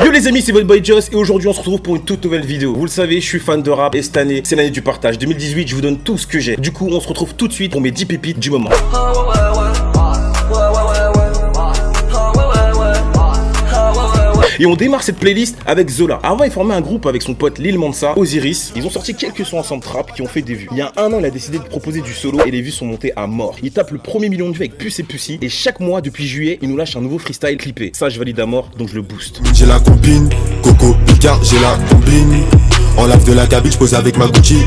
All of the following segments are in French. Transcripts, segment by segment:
Yo les amis, c'est votre boy Joss et aujourd'hui on se retrouve pour une toute nouvelle vidéo. Vous le savez, je suis fan de rap et cette année c'est l'année du partage. 2018, je vous donne tout ce que j'ai. Du coup, on se retrouve tout de suite pour mes 10 pépites du moment. Et on démarre cette playlist avec Zola. Avant, il formait un groupe avec son pote Lil Mansa, Osiris. Ils ont sorti quelques sons ensemble trap qui ont fait des vues. Il y a un an, il a décidé de proposer du solo et les vues sont montées à mort. Il tape le premier million de vues avec Puce et Pussy. Et chaque mois, depuis juillet, il nous lâche un nouveau freestyle clippé. Ça, je valide à mort, donc je le booste. J'ai la copine, Coco Picard, j'ai la combine. En lave de la cabine, je pose avec ma Gucci.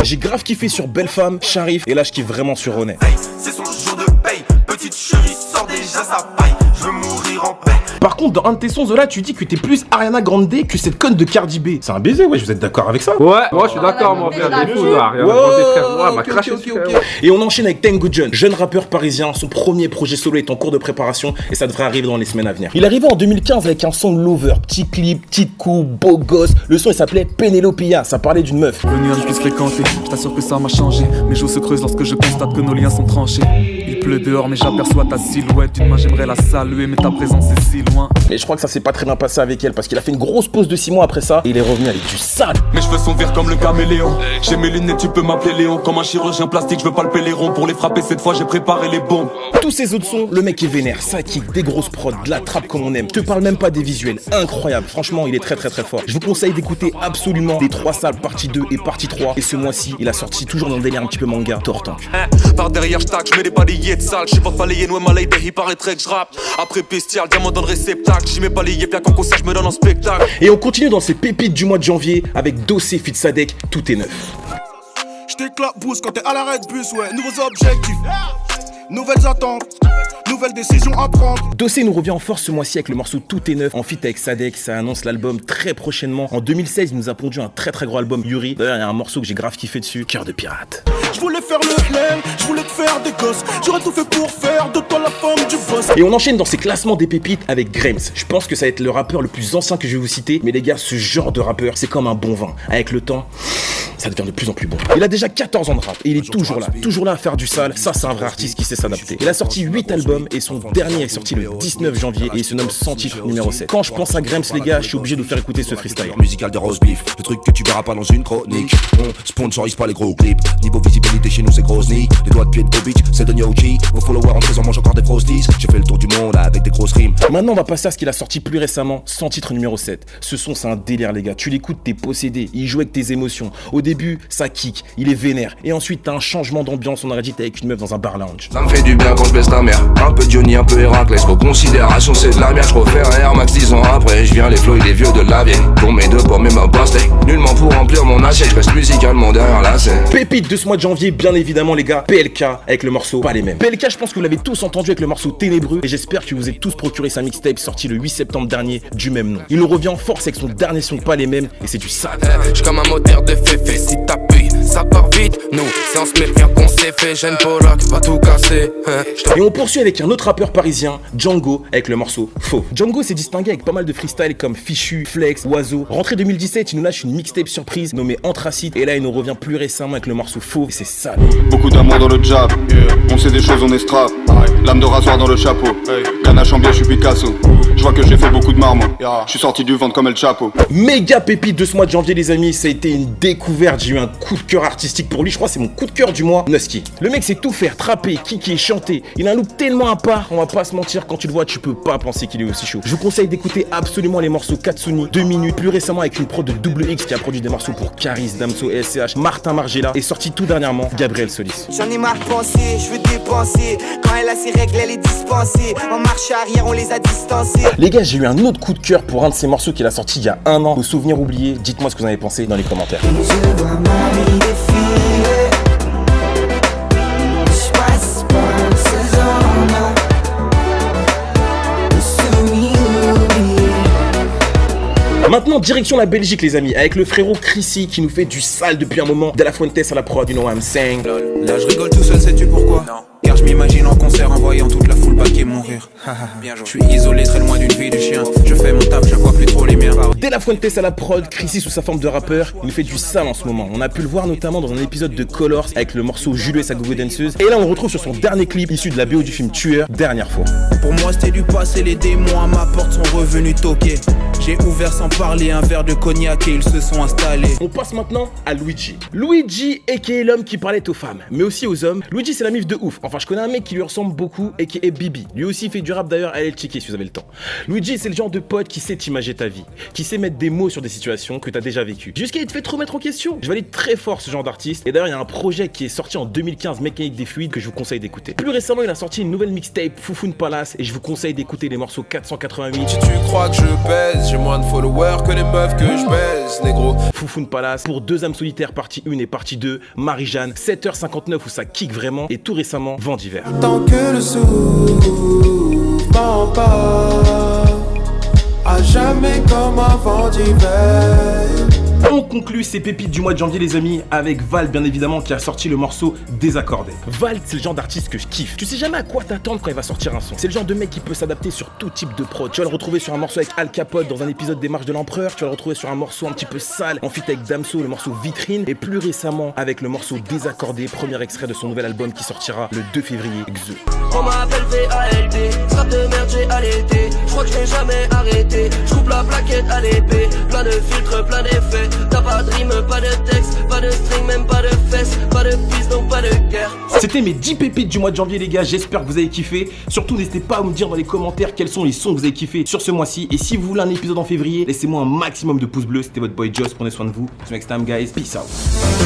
J'ai grave kiffé sur Belle Femme, Sharif, et là je kiffe vraiment sur René. Hey, c'est son jour de paye, petite chérie sort déjà sa paille, je veux mourir en paix. Par contre, dans un de tes sons, Zola, tu dis que t'es plus Ariana Grande que cette conne de Cardi B. C'est un baiser, ouais, vous êtes d'accord avec ça? Ouais, moi je suis d'accord, moi, frère, des fous, là, Ariana Grande, frère, moi, m'a craché dessus, frère. Et on enchaîne avec Tango John, jeune rappeur parisien. Son premier projet solo est en cours de préparation et ça devrait arriver dans les semaines à venir. Il est arrivé en 2015 avec un son Lover, petit clip, petite coupe, beau gosse. Le son il s'appelait Pénélopia, ça parlait d'une meuf. Venu à ne plus se fréquenter, je t'assure que ça m'a changé. Mes joues se creusent lorsque je constate que nos liens sont tranchés. Il pleut dehors mais j'aperçois ta silhouette. D'une main j'aimerais la saluer mais ta présence est si loin. Mais je crois que ça s'est pas très bien passé avec elle parce qu'il a fait une grosse pause de 6 mois après ça et il est revenu avec du sale. Mes cheveux sont verts comme le caméléon. J'ai mes lunettes, tu peux m'appeler Léon. Comme un chirurgien plastique, je veux palper les ronds. Pour les frapper cette fois j'ai préparé les bombes. Tous ces autres sons, le mec est vénère, ça kick, des grosses prods, de la trappe comme on aime. Je te parle même pas des visuels, incroyable, franchement il est très fort. Je vous conseille d'écouter absolument les 3 salles partie 2 et partie 3. Et ce mois-ci, il a sorti toujours dans le délire un petit peu manga, Tortank. Par derrière je tac, je mets des balayés de sale. Je sais pas balayer, noix malade, il paraîtrait que je rappe. Après Pestial, diamant dans le réceptacle. J'y mets balayé, bien qu'en concert je me donne en spectacle. Et on continue dans ces pépites du mois de janvier avec Dossé Fit Sadek, tout est neuf. Je t'éclabousse quand t'es à l'arrêt de bus, ouais. Nouveaux objectifs, nouvelles attentes, nouvelles décisions à prendre. Dossé nous revient en force ce mois-ci avec le morceau Tout est neuf en feat avec Sadek. Ça annonce l'album très prochainement. En 2016, il nous a pondu un très gros album, Yuri. D'ailleurs, il y a un morceau que j'ai grave kiffé dessus, Cœur de pirate. Je voulais faire le plein, je voulais te faire des gosses. J'aurais tout fait pour faire de toi la femme du boss. Et on enchaîne dans ces classements des pépites avec Grams. Je pense que ça va être le rappeur le plus ancien que je vais vous citer. Mais les gars, ce genre de rappeur, c'est comme un bon vin. Avec le temps, ça devient de plus en plus bon. Il a déjà 14 ans de rap et il est toujours là à faire du sale. Ça, c'est un vrai artiste qui sait s'adapter. Il a sorti 8 albums et son dernier est sorti le 19 janvier et il se nomme Sans titre numéro 7. Quand je pense à Grams, les gars, je suis obligé de vous faire écouter ce freestyle. Musical de roast beef, le truc que tu verras pas dans une chronique. On sponsorise pas les gros clips. Niveau visibilité chez nous c'est gros sneak. Les doigts de pied de Bobich, c'est de Nyoji. Vos followers en faisant mange encore des frosties. J'ai fait le tour du monde avec des grosses rimes. Maintenant on va passer à ce qu'il a sorti plus récemment, Sans titre numéro 7. Ce son c'est un délire les gars, tu l'écoutes t'es possédé, il joue avec tes émotions. Au début ça kick, il est vénère. Et ensuite t'as un changement d'ambiance, on aurait dit t'es avec une meuf dans un bar lounge. Ça me fait du bien quand je baisse la mère. Un peu Johnny, un peu Héraclès. Vos considérations c'est de la merde. Je refais un Air Max 10 ans après. Je viens les flots et les vieux de la vieille. Pour mes deux pommes et ma pastèque. Nullement pour remplir mon assiette. Je reste musicalement derrière la scène. Pépite de ce mois de janvier, bien évidemment les gars, PLK avec le morceau Pas les mêmes. PLK je pense que vous l'avez tous entendu avec le morceau Ténébreux. Et j'espère que vous êtes tous procuré sa mixtape sortie le 8 septembre dernier du même nom. Il revient en force avec son dernier son Pas les mêmes et c'est du sale. J'suis comme un moteur de féfé, si t'appuies, ça part vite. Nous, c'est en se méfiant qu'on s'est fait. Jeune Pollock va tout casser. Et on poursuit avec un autre rappeur parisien, Django, avec le morceau Faux. Django s'est distingué avec pas mal de freestyle comme Fichu, Flex, Oiseau. Rentrée 2017, il nous lâche une mixtape surprise nommée Anthracite. Et là, il nous revient plus récemment avec le morceau Faux et c'est sale. Beaucoup d'amour dans le jab, on sait des choses, on est strap. Lame de rasoir dans le chapeau, ganache en bien, je suis Picasso. Je vois que j'ai fait beaucoup de marbre, je suis sorti du ventre comme El Chapo. Méga pépite de ce mois de janvier les amis, ça a été une découverte, j'ai eu un coup de cœur artistique pour lui, je crois que c'est mon coup de cœur du mois, Nusky. Le mec sait tout faire, trapper, kicker, chanter, il a un look tellement à part, on va pas se mentir, quand tu le vois tu peux pas penser qu'il est aussi chaud. Je vous conseille d'écouter absolument les morceaux Katsuni, 2 minutes, plus récemment avec une prod de Double X qui a produit des morceaux pour Caris, Damso, SCH, Martin Margiela et sorti tout dernièrement Gabriel Solis. J'en ai marre de penser, je veux dépenser. Quand elle a ses règles, elle est dispensée. En marche arrière, on les a distancés. Les gars, j'ai eu un autre coup de cœur pour un de ces morceaux qu'il a sorti il y a un an. Vos souvenirs oubliés, dites-moi ce que vous en avez pensé dans les commentaires. Je vois ma vie défiler. Je passe par ces zones. Maintenant, direction la Belgique, les amis, avec le frérot Chrissy qui nous fait du sale depuis un moment. De la Fuentes à la prod, you know what I'm saying. Là je rigole tout seul, sais-tu pourquoi? Non. Car je m'imagine en concert en voyant toute la foule baquer mon rire. Bien joué. Je suis isolé très loin d'une vie de chien. Je fais mon taf, je vois plus trop les miens. De la Fuentes à la prod, Chrissy sous sa forme de rappeur, il nous fait du sale en ce moment. On a pu le voir notamment dans un épisode de Colors avec le morceau Jules et sa gogo danseuse. Et là on le retrouve sur son dernier clip issu de la BO du film Tueur, Dernière fois. Pour moi c'était du passé, les démons à ma porte sont revenus toquer. J'ai ouvert sans parler un verre de cognac et ils se sont installés. On passe maintenant à Luigi. Luigi aka l'homme qui parlait aux femmes, mais aussi aux hommes. Luigi c'est la mif de ouf. Enfin je connais un mec qui lui ressemble beaucoup et qui est Bibi. Lui aussi fait du rap d'ailleurs, allez le checker si vous avez le temps. Luigi c'est le genre de pote qui sait t'imager ta vie, qui sait mettre des mots sur des situations que t'as déjà vécues. Jusqu'à il te fait trop mettre en question. Je valide très fort ce genre d'artiste. Et d'ailleurs il y a un projet qui est sorti en 2015, Mécanique des fluides, que je vous conseille d'écouter. Plus récemment il a sorti une nouvelle mixtape, Foufoune Palace, et je vous conseille d'écouter les morceaux 488. Si tu crois que je pèse, j'ai moins de followers que les meufs que je baise, négro. Foufoune Palace pour 2 âmes solitaires partie 1 et partie 2, Marie-Jeanne, 7h59 où ça kick vraiment, et tout récemment Vent d'hiver. Tant que le souffle m'en part, à jamais comme un vent d'hiver. On conclut ces pépites du mois de janvier les amis avec Vald bien évidemment qui a sorti le morceau Désaccordé. Vald c'est le genre d'artiste que je kiffe. Tu sais jamais à quoi t'attendre quand il va sortir un son. C'est le genre de mec qui peut s'adapter sur tout type de prod. Tu vas le retrouver sur un morceau avec Al Capote dans un épisode des Marches de l'Empereur. Tu vas le retrouver sur un morceau un petit peu sale en feat avec Damso, le morceau Vitrine. Et plus récemment avec le morceau Désaccordé, premier extrait de son nouvel album qui sortira le 2 février. Xe. On m'appelle VALD, strap de merde j'ai allaité. Je crois que je n'ai jamais arrêté. Je coupe la plaquette à l'épée. Plein de filtres, plein d'effets. T'as pas de rime, pas de texte, pas de string, même pas de fesses, pas de piste, donc pas de guerre. C'était mes 10 pépites du mois de janvier les gars, j'espère que vous avez kiffé. Surtout n'hésitez pas à me dire dans les commentaires quels sont les sons que vous avez kiffé sur ce mois-ci. Et si vous voulez un épisode en février, laissez-moi un maximum de pouces bleus. C'était votre boy Joss, prenez soin de vous. See you next time guys, peace out.